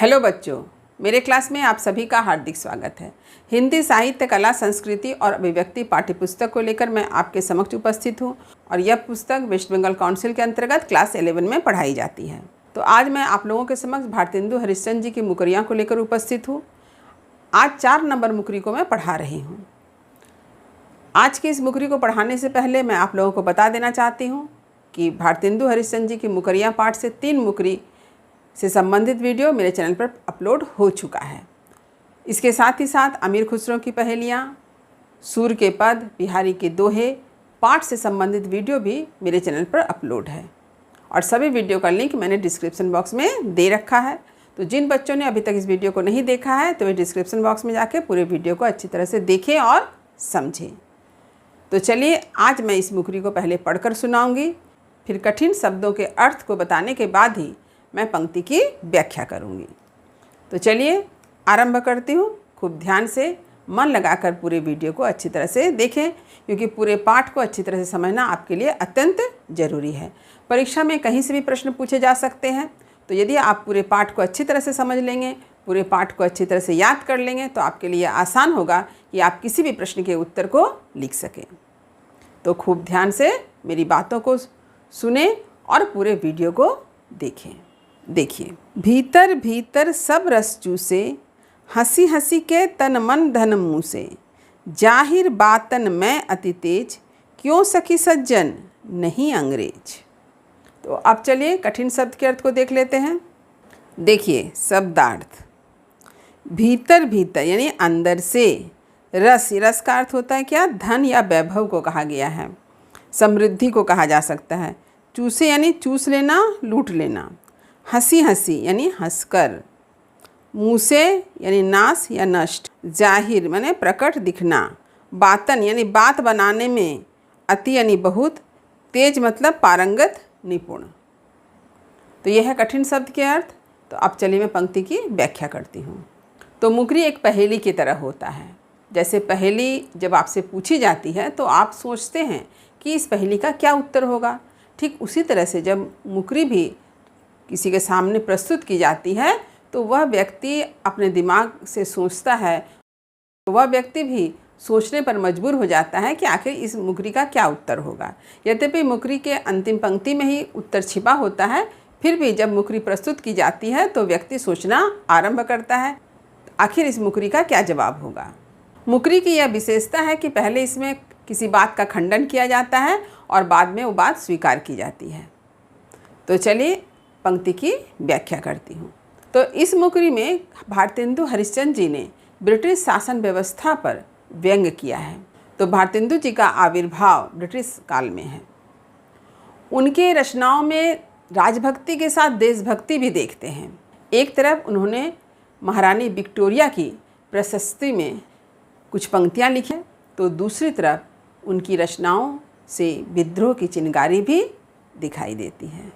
Hello बच्चों, मेरे class में आप सभी का हार्दिक स्वागत है। हिंदी साहित्य, कला, संस्कृति और अभिव्यक्ति पाठ्यपुस्तक को लेकर मैं आपके समक्ष उपस्थित हूँ और यह पुस्तक वेस्ट बंगाल काउंसिल के अंतर्गत क्लास 11 में पढ़ाई जाती है। तो आज मैं आप लोगों के समक्ष भारतेंदु हरिश्चंद्र जी की मुकरियाँ को लेकर उपस्थित हूँ। आज 4 नंबर मुकरी को मैं पढ़ा रही हूँ। आज की इस मुकरी को पढ़ाने से पहले मैं आप लोगों को बता देना चाहती हूँ कि भारतेंदु हरिश्चंद्र जी की मुकरियाँ पाठ से 3 मुकरी से संबंधित वीडियो मेरे चैनल पर अपलोड हो चुका है। इसके साथ ही साथ अमीर खुसरो की पहेलियाँ, सूर के पद, बिहारी के दोहे पाठ से संबंधित वीडियो भी मेरे चैनल पर अपलोड है और सभी वीडियो का लिंक मैंने डिस्क्रिप्शन बॉक्स में दे रखा है। तो जिन बच्चों ने अभी तक इस वीडियो को नहीं देखा है तो वे डिस्क्रिप्शन बॉक्स में जाके पूरे वीडियो को अच्छी तरह से देखें और समझें। तो चलिए, आज मैं इस मुकरी को पहले पढ़कर सुनाऊंगी, फिर कठिन शब्दों के अर्थ को बताने के बाद ही मैं पंक्ति की व्याख्या करूंगी। तो चलिए आरंभ करती हूँ। खूब ध्यान से मन लगाकर पूरे वीडियो को अच्छी तरह से देखें, क्योंकि पूरे पाठ को अच्छी तरह से समझना आपके लिए अत्यंत ज़रूरी है। परीक्षा में कहीं से भी प्रश्न पूछे जा सकते हैं, तो यदि आप पूरे पाठ को अच्छी तरह से समझ लेंगे, पूरे पाठ को अच्छी तरह से याद कर लेंगे, तो आपके लिए आसान होगा कि आप किसी भी प्रश्न के उत्तर को लिख सकें। तो खूब ध्यान से मेरी बातों को सुने और पूरे वीडियो को देखें। देखिए, भीतर भीतर सब रस चूसे, हंसी हंसी के तन मन धन मुँह से, जाहिर बातन मैं अति तेज, क्यों सखी सज्जन नहीं अंग्रेज। तो अब चलिए कठिन शब्द के अर्थ को देख लेते हैं। देखिए शब्दार्थ, भीतर भीतर यानी अंदर से, रस, रस का अर्थ होता है क्या? धन या वैभव को कहा गया है, समृद्धि को कहा जा सकता है। चूसे यानी चूस लेना, लूट लेना। हंसी हंसी यानी हंसकर। मुँह से यानी नाश या नष्ट। जाहिर माने प्रकट दिखना। बातन यानी बात बनाने में। अति यानी बहुत। तेज मतलब पारंगत, निपुण। तो यह है कठिन शब्द के अर्थ। तो अब चलिए मैं पंक्ति की व्याख्या करती हूँ। तो मुकरी एक पहेली की तरह होता है। जैसे पहेली जब आपसे पूछी जाती है तो आप सोचते हैं कि इस पहेली का क्या उत्तर होगा। ठीक उसी तरह से जब मुकरी भी किसी के सामने प्रस्तुत की जाती है तो वह व्यक्ति अपने दिमाग से सोचता है, तो वह व्यक्ति भी सोचने पर मजबूर हो जाता है कि आखिर इस मुकरी का क्या उत्तर होगा। यद्यपि मुकरी के अंतिम पंक्ति में ही उत्तर छिपा होता है, फिर भी जब मुकरी प्रस्तुत की जाती है तो व्यक्ति सोचना आरंभ करता है, आखिर इस मुकरी का क्या जवाब होगा। मुकरी की यह विशेषता है कि पहले इसमें किसी बात का खंडन किया जाता है और बाद में वो बात स्वीकार की जाती है। तो चलिए पंक्ति की व्याख्या करती हूँ। तो इस मुकरी में भारतेंदु हरिश्चंद्र जी ने ब्रिटिश शासन व्यवस्था पर व्यंग्य किया है। तो भारतेंदु जी का आविर्भाव ब्रिटिश काल में है। उनके रचनाओं में राजभक्ति के साथ देशभक्ति भी देखते हैं। एक तरफ उन्होंने महारानी विक्टोरिया की प्रशस्ति में कुछ पंक्तियाँ लिखी, तो दूसरी तरफ उनकी रचनाओं से विद्रोह की चिनगारी भी दिखाई देती है।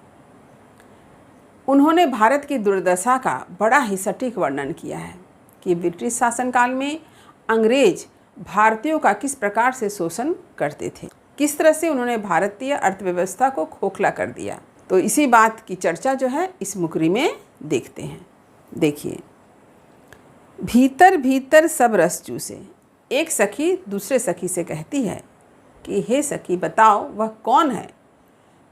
उन्होंने भारत की दुर्दशा का बड़ा ही सटीक वर्णन किया है कि ब्रिटिश शासनकाल में अंग्रेज भारतीयों का किस प्रकार से शोषण करते थे, किस तरह से उन्होंने भारतीय अर्थव्यवस्था को खोखला कर दिया। तो इसी बात की चर्चा जो है इस मुकरी में देखते हैं। देखिए, भीतर भीतर सब रस चूसे। एक सखी दूसरे सखी से कहती है कि हे सखी, बताओ वह कौन है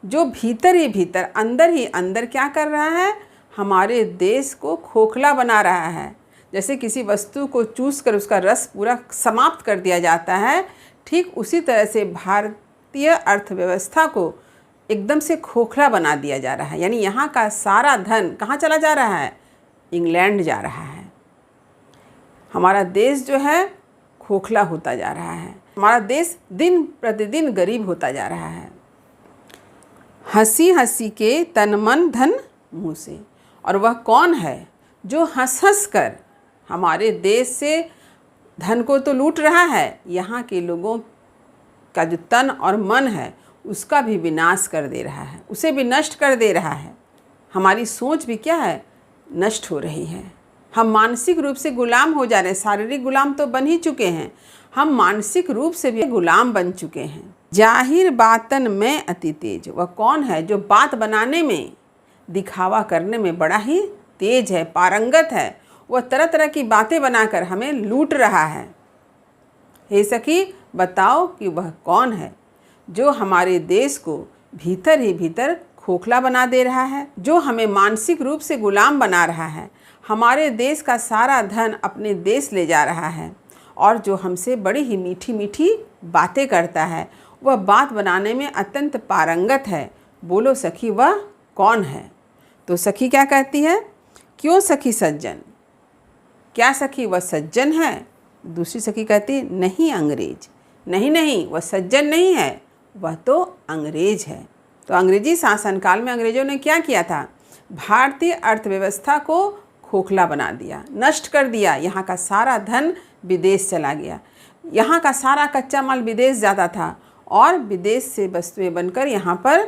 जो भीतर ही भीतर, अंदर ही अंदर क्या कर रहा है? हमारे देश को खोखला बना रहा है। जैसे किसी वस्तु को चूस कर उसका रस पूरा समाप्त कर दिया जाता है, ठीक उसी तरह से भारतीय अर्थव्यवस्था को एकदम से खोखला बना दिया जा रहा है। यानी यहाँ का सारा धन कहाँ चला जा रहा है? इंग्लैंड जा रहा है। हमारा देश जो है खोखला होता जा रहा है। हमारा देश दिन प्रतिदिन गरीब होता जा रहा है। हंसी हंसी के तन मन धन मुँह से। और वह कौन है जो हंस हंस कर हमारे देश से धन को तो लूट रहा है, यहाँ के लोगों का जो तन और मन है उसका भी विनाश कर दे रहा है, उसे भी नष्ट कर दे रहा है। हमारी सोच भी क्या है? नष्ट हो रही है। हम मानसिक रूप से गुलाम हो जा रहे हैं। शारीरिक गुलाम तो बन ही चुके हैं, हम मानसिक रूप से भी गुलाम बन चुके हैं। जाहिर बातन में अति तेज। वह कौन है जो बात बनाने में, दिखावा करने में बड़ा ही तेज है, पारंगत है, वह तरह तरह की बातें बनाकर हमें लूट रहा है। हे सखी, बताओ कि वह कौन है जो हमारे देश को भीतर ही भीतर खोखला बना दे रहा है, जो हमें मानसिक रूप से गुलाम बना रहा है, हमारे देश का सारा धन अपने देश ले जा रहा है और जो हमसे बड़ी ही मीठी मीठी बातें करता है, वह बात बनाने में अत्यंत पारंगत है। बोलो सखी, वह कौन है? तो सखी क्या कहती है? क्यों सखी सज्जन, क्या सखी वह सज्जन है? दूसरी सखी कहती नहीं अंग्रेज, नहीं नहीं, वह सज्जन नहीं है, वह तो अंग्रेज है। तो अंग्रेजी शासनकाल में अंग्रेजों ने क्या किया था? भारतीय अर्थव्यवस्था को खोखला बना दिया, नष्ट कर दिया। यहाँ का सारा धन विदेश चला गया, यहाँ का सारा कच्चा माल विदेश जाता था और विदेश से वस्तुएं बनकर यहाँ पर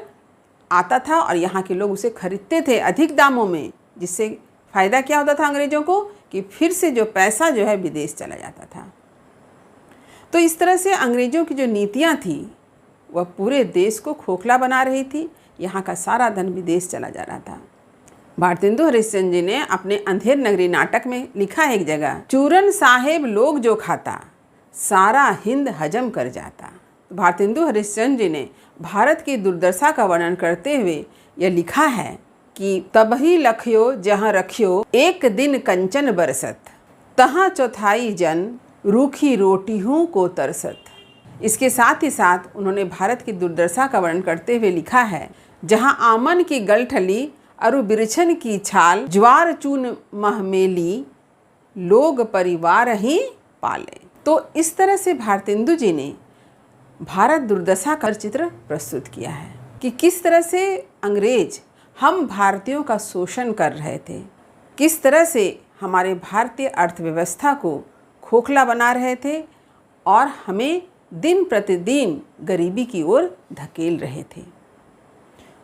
आता था और यहाँ के लोग उसे खरीदते थे अधिक दामों में, जिससे फ़ायदा क्या होता था अंग्रेज़ों को कि फिर से जो पैसा जो है विदेश चला जाता था। तो इस तरह से अंग्रेज़ों की जो नीतियाँ थी वह पूरे देश को खोखला बना रही थी, यहाँ का सारा धन विदेश चला जा रहा था। भारतेंदु हरिश्चंद्र जी ने अपने अंधेर नगरी नाटक में लिखा है एक जगह, चूरन साहेब लोग जो खाता, सारा हिंद हजम कर जाता। तो भारतेंदु हरिश्चंद्र जी ने भारत की दुर्दशा का वर्णन करते हुए यह लिखा है कि तबही लखियो जहाँ रखियो एक दिन कंचन बरसत, तहाँ चौथाई जन रूखी रोटी हूँ को तरसत। इसके साथ ही साथ उन्होंने भारत की दुर्दशा का वर्णन करते हुए लिखा है, जहाँ आमन की गलठली अरु बिरछन की छाल, ज्वार चून महमेली लोग परिवार ही पाले। तो इस तरह से भारतेंदु जी ने भारत दुर्दशा का चित्र प्रस्तुत किया है कि किस तरह से अंग्रेज हम भारतीयों का शोषण कर रहे थे, किस तरह से हमारे भारतीय अर्थव्यवस्था को खोखला बना रहे थे और हमें दिन प्रतिदिन गरीबी की ओर धकेल रहे थे।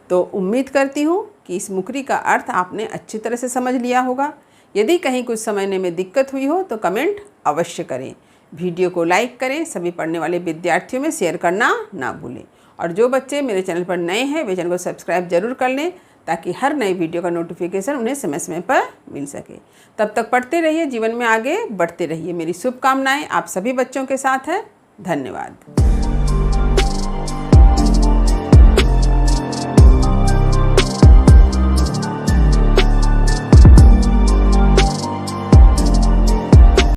तो उम्मीद करती हूँ कि इस मुकरी का अर्थ आपने अच्छी तरह से समझ लिया होगा। यदि कहीं कुछ समझने में दिक्कत हुई हो तो कमेंट अवश्य करें, वीडियो को लाइक करें, सभी पढ़ने वाले विद्यार्थियों में शेयर करना ना भूलें और जो बच्चे मेरे चैनल पर नए हैं वे चैनल को सब्सक्राइब जरूर कर लें ताकि हर नई वीडियो का नोटिफिकेशन उन्हें समय समय पर मिल सके। तब तक पढ़ते रहिए, जीवन में आगे बढ़ते रहिए। मेरी शुभकामनाएं आप सभी बच्चों के साथ है। धन्यवाद।